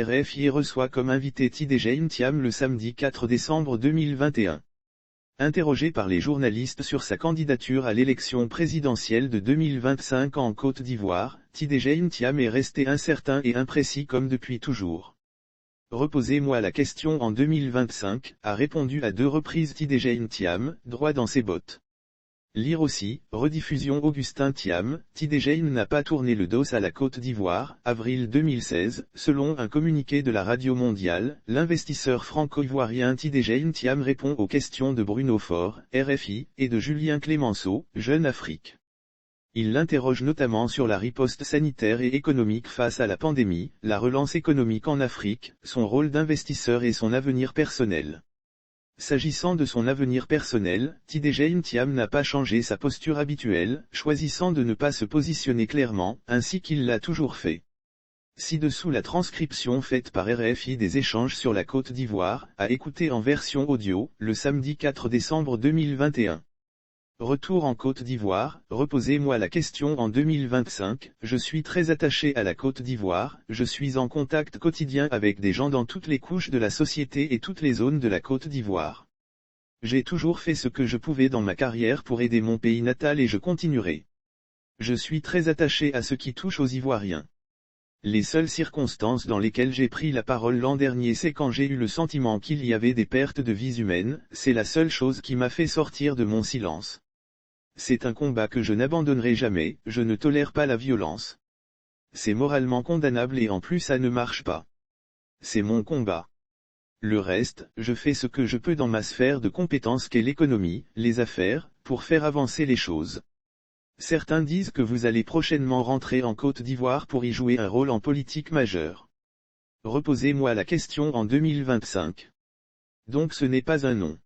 RFI reçoit comme invité Tidjane Thiam le samedi 4 décembre 2021. Interrogé par les journalistes sur sa candidature à l'élection présidentielle de 2025 en Côte d'Ivoire, Tidjane Thiam est resté incertain et imprécis comme depuis toujours. Reposez-moi la question en 2025, a répondu à 2 reprises Tidjane Thiam, droit dans ses bottes. Lire aussi, rediffusion Augustin Thiam, Tidjane n'a pas tourné le dos à la Côte d'Ivoire, avril 2016, selon un communiqué de la Radio Mondiale, l'investisseur franco-ivoirien Tidjane Thiam répond aux questions de Bruno Faure, RFI, et de Julien Clémenceau, Jeune Afrique. Il l'interroge notamment sur la riposte sanitaire et économique face à la pandémie, la relance économique en Afrique, son rôle d'investisseur et son avenir personnel. S'agissant de son avenir personnel, Tidjane Thiam n'a pas changé sa posture habituelle, choisissant de ne pas se positionner clairement, ainsi qu'il l'a toujours fait. Ci-dessous la transcription faite par RFI des échanges sur la Côte d'Ivoire, à écouter en version audio, le samedi 4 décembre 2021. Retour en Côte d'Ivoire, reposez-moi la question en 2025, je suis très attaché à la Côte d'Ivoire, je suis en contact quotidien avec des gens dans toutes les couches de la société et toutes les zones de la Côte d'Ivoire. J'ai toujours fait ce que je pouvais dans ma carrière pour aider mon pays natal et je continuerai. Je suis très attaché à ce qui touche aux Ivoiriens. Les seules circonstances dans lesquelles j'ai pris la parole l'an dernier, c'est quand j'ai eu le sentiment qu'il y avait des pertes de vies humaines, c'est la seule chose qui m'a fait sortir de mon silence. C'est un combat que je n'abandonnerai jamais, je ne tolère pas la violence. C'est moralement condamnable et en plus ça ne marche pas. C'est mon combat. Le reste, je fais ce que je peux dans ma sphère de compétences qu'est l'économie, les affaires, pour faire avancer les choses. Certains disent que vous allez prochainement rentrer en Côte d'Ivoire pour y jouer un rôle en politique majeur. Reposez-moi la question en 2025. Donc ce n'est pas un non.